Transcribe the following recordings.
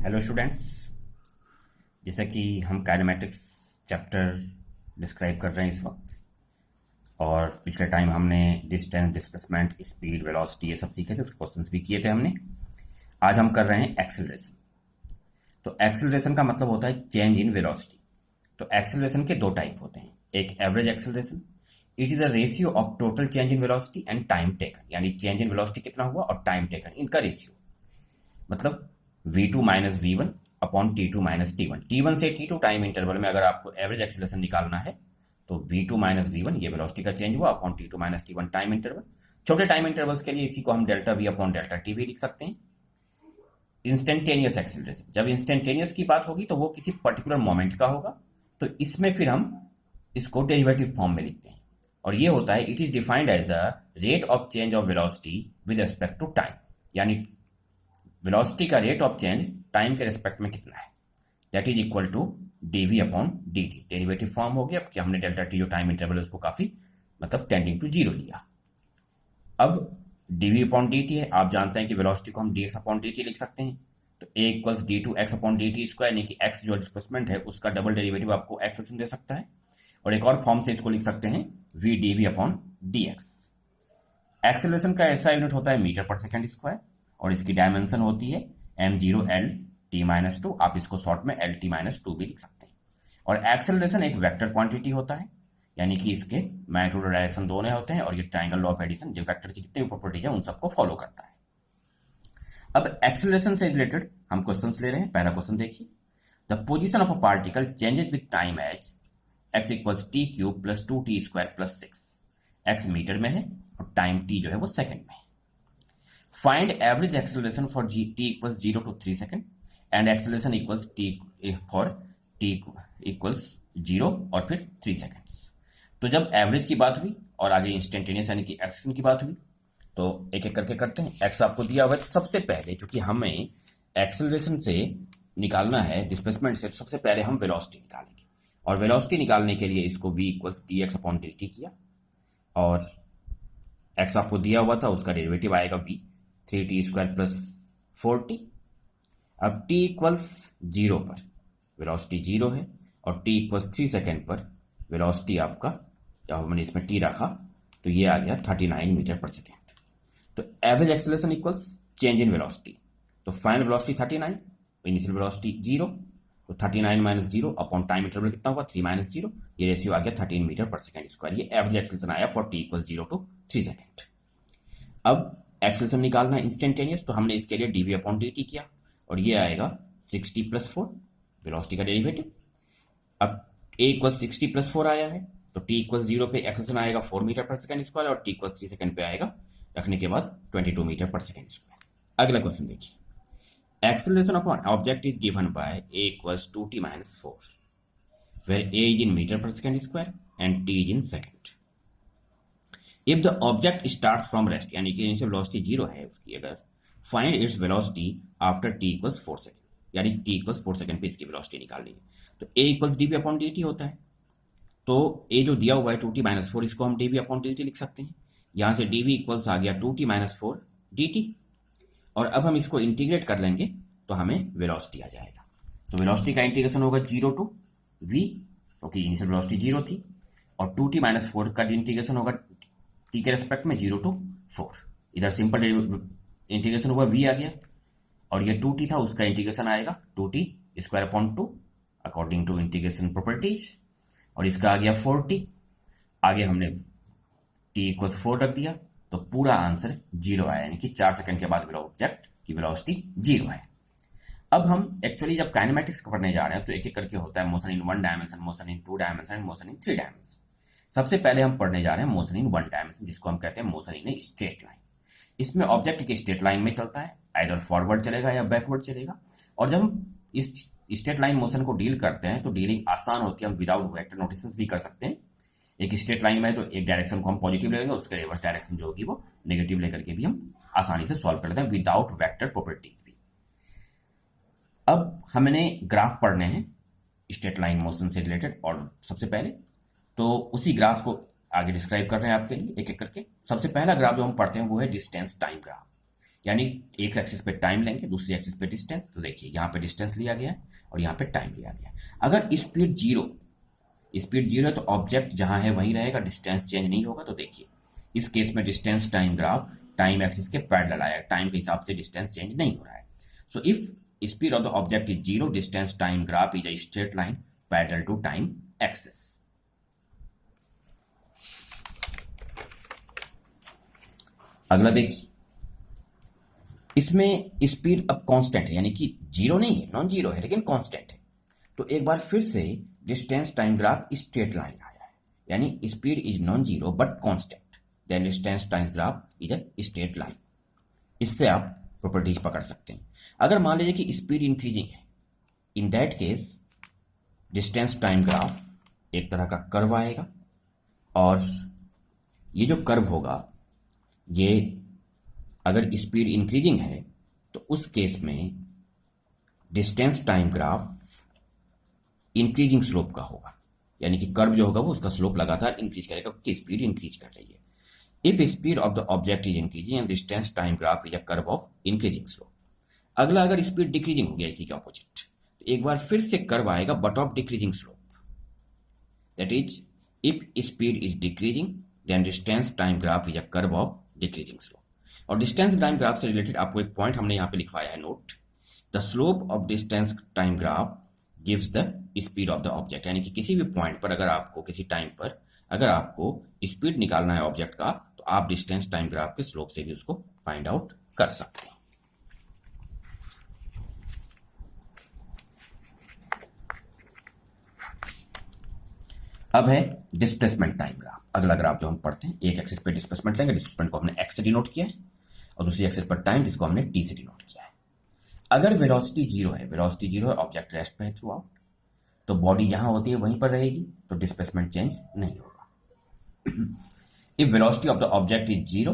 Hello students. जैसा कि हम काइनेमेटिक्स चैप्टर डिस्क्राइब कर रहे हैं इस वक्त, और पिछले टाइम हमने डिस्टेंस, डिस्प्लेसमेंट, स्पीड, वेलोसिटी ये सब सीखे थे, उसके क्वेश्चंस भी किए थे हमने। आज हम कर रहे हैं एक्सेलरेशन। तो एक्सेलरेशन का मतलब होता है चेंज इन वेलोसिटी। तो एक्सेलरेशन के दो टाइप होते हैं, एक average acceleration, it is the ratio of total change in velocity and time taken, यानी चेंज इन वेलोसिटी कितना हुआ और टाइम टेकन, इनका रेशियो। मतलब v2 minus V one upon t2 minus T one. t1 से t2 टाइम इंटरवल में अगर आपको एवरेज एक्सेलरेशन निकालना है तो v2 माइनस वी वन ये वेलोसिटी का चेंज हुआ upon t2 minus T one time interval. छोटे टाइम इंटरवल्स के लिए इसी को हम delta v upon delta T भी लिख सकते हैं। इंस्टेंटेनियस एक्सेलरेशन, जब इंस्टेंटेनियस की बात होगी तो वो किसी पर्टिकुलर मोमेंट का होगा, तो इसमें फिर हम इसको डेरिवेटिव फॉर्म में लिखते हैं, और ये होता है it is defined as the rate of change of velocity with respect to time, यानी वेलोसिटी का रेट ऑफ चेंज टाइम के रिस्पेक्ट में कितना है, that is equal to DV upon D T. Derivative form हो गया कि हमने डेल्टा टी जो टाइम इंटरवल है उसको काफी मतलब टेंडिंग टू जीरो लिया। अब डीवी अपॉन डी टी है, आप जानते हैं कि वेलोसिटी को हम D X upon D T लिख सकते हैं। तो A equals D two X upon D T square, यानी कि एक्स जो डिस्प्लेसमेंट है उसका डबल डेरिवेटिव आपको एक्सेलेरेशन दे सकता है, और एक और फॉर्म से इसको लिख सकते हैं V D V upon D X. Acceleration का ऐसा यूनिट होता है मीटर पर सेकंड स्क्वायर, और इसकी डायमेंशन होती है m0 l t minus two, आप इसको शॉर्ट में l t माइनस टू भी लिख सकते हैं। और एक्सेलरेशन एक वेक्टर क्वांटिटी होता है, यानी कि इसके मैग्नीट्यूड और डायरेक्शन दोनों होते हैं, और ये ट्रायंगल लॉ ऑफ एडिशन जो वेक्टर की जितनी भी प्रॉपर्टीज है उन सबको फॉलो करता है। अब एक्सेलरेशन से रिलेटेड हम क्वेश्चंस ले रहे हैं। पहला क्वेश्चन देखिए, the position of a particle changes with time as x equals T cube plus two T square plus six. X metre में है और टाइम t जो है वो सेकंड में है। Find average acceleration for t equals 0 to 3 second and acceleration equals t for t equals 0 और फिर 3 सेकंड्स। तो जब एवरेज की बात हुई और आगे इंस्टेंटेनियस यानी कि एक्सेलरेशन की बात हुई, तो एक एक करके करते हैं। एक्स आपको दिया हुआ है, सबसे पहले क्योंकि हमें एक्सेलरेशन से निकालना है डिस्प्लेसमेंट से, तो सबसे पहले हम वेलोसिटी निकालेंगे, और वेलोसिटी निकालने के लिए इसको v equals D X upon D T किया, और एक्स आपको दिया हुआ था उसका डेरिवेटिव आएगा v 3t square plus 4t। अब t इक्वल्स 0 पर वेलोसिटी 0 है, और t इक्वल्स 3 सेकेंड पर वेलोसिटी आपका, जब हमने इसमें t रखा तो ये आ गया 39 मीटर पर सेकेंड। तो average acceleration equals change in velocity, तो फाइनल वेलोसिटी 39, इनिशियल वेलोसिटी 0, तो 39 माइनस 0 अपॉन टाइम इंटरवल कितना हुआ 3 माइनस 0, ये रेशियो आ गया 13 मीटर पर सेकेंड स्क्वायर। ये एवरेज एक्सेलरेशन आया for t equals 0 to 3 second. अब एक्सेलरेशन निकालना है इंस्टेंटेनियस, तो हमने इसके लिए डीवी अपॉन डी टी किया, और ये आएगा 60 प्लस 4 वेलोसिटी का डेरिवेटिव। अब ए इक्वल 60 प्लस 4 आया है, तो टी इक्वल 0 पे एक्सेलरेशन आएगा 4 मीटर पर सेकंड स्क्वायर, और टी इक्वल 3 सेकंड पे आएगा रखने के बाद 22 मीटर पर सेकंड स्क्वायर। अगला क्वेश्चन देखिए, acceleration of an object is given by A equals 2t minus 4 where a is in meter per second square and t is in second. If the object starts from rest, यानी कि initial velocity 0 है उसकी, अगर find its velocity after t equals 4 second, यानी t equals 4 second पे इसकी velocity निकालनी है, तो a equals dv upon dt होता है। तो a जो दिया हुआ है 2t माइनस 4, इसको हम dv अपॉन dt लिख सकते हैं। यहां से dv इक्वल्स आ गया 2t माइनस 4 dt, और अब हम इसको इंटीग्रेट कर लेंगे तो हमें वेलोसिटी आ जाएगा। तो वेलोसिटी का इंटीग्रेशन होगा 0 टू v, क्योंकि इनिशियल वेलोसिटी 0 थी, और 2t माइनस 4 का इंटीग्रेशन होगा t के रेस्पेक्ट में 0 टू 4। इधर सिंपल इंटीग्रेशन हुआ v आ गया, और ये 2t था उसका इंटीग्रेशन आएगा 2t square upon 2 according to integration properties, और इसका आ गया 4t। आगे हमने t इक्वल्स 4 रख दिया, तो पूरा आंसर 0 आया, यानी कि 4 सेकंड के बाद ऑब्जेक्ट की वेलोसिटी 0 है। अब हम एक्चुअली जब काइनेमेटिक्स पढ़ने जा रहे हैं तो एक एक करके होता है motion in 1 dimension, motion in 2 dimension and motion in 3 dimension. सबसे पहले हम पढ़ने जा रहे हैं मोशन इन 1 डायमेंशन, जिसको हम कहते हैं motion in a straight line. इसमें ऑब्जेक्ट की स्ट्रेट लाइन में चलता है, आइदर फॉरवर्ड चलेगा या बैकवर्ड चलेगा, और जब हम इस स्ट्रेट लाइन मोशन को डील करते हैं तो डीलिंग आसान होती है, हम विदाउट वेक्टर नोटेशंस भी कर सकते हैं। एक स्ट्रेट लाइन में तो एक डायरेक्शन को हम पॉजिटिव लेंगे, उसके रिवर्स डायरेक्शन जो होगी वो नेगेटिव लेकर के भी हम आसानी से सॉल्व कर लेते हैं विदाउट वेक्टर प्रॉपर्टी भी। अब हमने ग्राफ पढ़ने हैं स्ट्रेट लाइन मोशन से रिलेटेड, और सबसे पहले तो उसी ग्राफ को आगे डिस्क्राइब कर रहे हैं आपके लिए एक एक करके। सबसे पहला ग्राफ जो हम पढ़ते हैं वो है डिस्टेंस टाइम ग्राफ। यानी एक एक्सिस पे टाइम लेंगे, दूसरी एक्सिस पे डिस्टेंस। तो देखिए यहाँ पे डिस्टेंस लिया गया है और यहाँ पे टाइम लिया गया है। अगर स्पीड जीरो है तो ऑब्जेक्ट जहां है वहीं रहेगा, डिस्टेंस चेंज नहीं होगा। तो देखिए इस केस में distance time graph time axis के पैरेलल आया, टाइम के हिसाब से डिस्टेंस चेंज नहीं हो रहा है। So if speed of the object is zero, distance time graph is a straight line parallel to time axis. अगला देखिए, इसमें स्पीड अब कांस्टेंट है, यानी कि जीरो नहीं है, नॉन जीरो है, लेकिन कांस्टेंट है। तो एक बार फिर से distance time graph straight line आया है, यानी speed is non zero but constant, then distance time graph is a straight line. इससे आप प्रॉपर्टीज पकड़ सकते हैं। अगर मान लीजिए कि स्पीड इंक्रीजिंग है, in that case distance time graph एक तरह का कर्व आएगा, और ये जो कर्व होगा, ये अगर स्पीड इंक्रीजिंग है तो उस केस में distance time graph increasing slope का होगा, यानी कि कर्व जो होगा वो उसका स्लोप लगातार इंक्रीज करेगा क्योंकि स्पीड इंक्रीज कर रही है। If speed of the object is increasing and distance time graph is a curve of increasing slope. अगला, अगर स्पीड डिक्रीजिंग हो गया इसी के ऑपोजिट, तो एक बार फिर से कर्व आएगा but of decreasing slope. That is if speed is decreasing then distance time graph is a curve of decreasing slope. और डिस्टेंस टाइम ग्राफ से रिलेटेड आपको एक पॉइंट हमने यहाँ पे लिखवाया है, note the slope of distance time graph gives the speed of the object. यानी कि किसी भी पॉइंट पर अगर आपको किसी टाइम पर अगर आपको स्पीड निकालना है ऑब्जेक्ट का, तो आप डिस्टेंस टाइम ग्राफ के स्लोप से भी उसको फाइंड आउट कर सकते हैं। अब है डिस्प्लेसमेंट टाइम ग्राफ। अगला ग्राफ जो हम पढ़ते हैं, एक एक्सिस पे डिस्प्लेसमेंट लेंगे, डिस्प्लेसमेंट को हमने एक्स से डिनोट किया है, और दूसरी एक्सिस पर टाइम जिसको हमने टी से डिनोट किया है। अगर वेलोसिटी जीरो है, ऑब्जेक्ट रेस्ट पे है थ्रू आउट, तो बॉडी जहां होती है वहीं पर रहेगी, तो डिस्प्लेसमेंट चेंज नहीं होगा। If velocity of the object is zero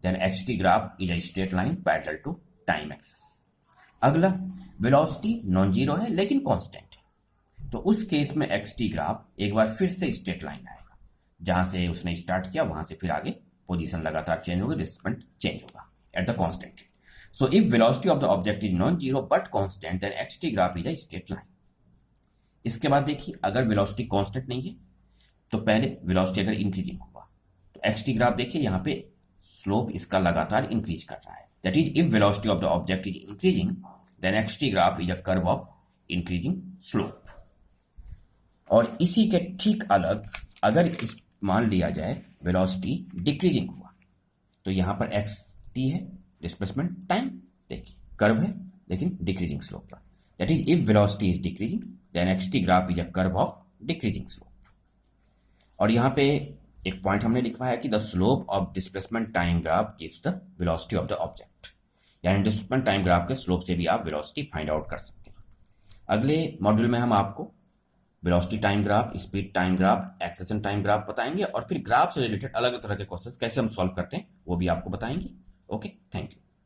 then XT graph is a straight line parallel to time axis. अगला, वेलोसिटी नॉन जीरो है लेकिन कांस्टेंट है, तो उस केस में एक्सटी ग्राफ एक बार फिर से स्ट्रेट लाइन आएगा, जहां से उसने स्टार्ट किया वहां से फिर आगे पोजीशन लगातार चेंज होगी, डिस्प्लेसमेंट चेंज होगा at the constant rate. So if velocity of the object is non-zero but constant, then xt graph is a straight line. इसके बाद देखिए, अगर वेलोसिटी कांस्टेंट नहीं है तो पहले वेलोसिटी अगर इंक्रीजिंग होगा तो xt ग्राफ देखिए यहाँ पे स्लोप इसका लगातार इंक्रीज कर रहा है। That is if velocity of the object is increasing then xt graph is a curve of increasing slope. और इसी के ठीक अलग, अगर इस मान लिया जाए वेलोसिटी डिक्रीजिंग हुआ, तो यहाँ पर xt है डिस्प्लेसमेंट टाइम, देखिए कर्व है लेकिन डिक्रीजिंग स्लोप पर। That is if velocity is decreasing then XT graph is a curve of decreasing slope. और यहाँ पे एक पॉइंट हमने लिखा है कि the slope of displacement time graph gives the velocity of the object, यानी डिस्प्लेसमेंट टाइम ग्राफ के स्लोप से भी आप वेलोसिटी फाइंड आउट कर सकते हैं। अगले मॉड्यूल में हम आपको velocity time graph, speed time graph, acceleration time graph बताएंगे, और फिर ग्राफ से रिलेटेड अलग अलग तरह के क्वेश्चंस कैसे हम सॉल्व करते हैं वो भी आपको बताएंगे। Okay, thank you.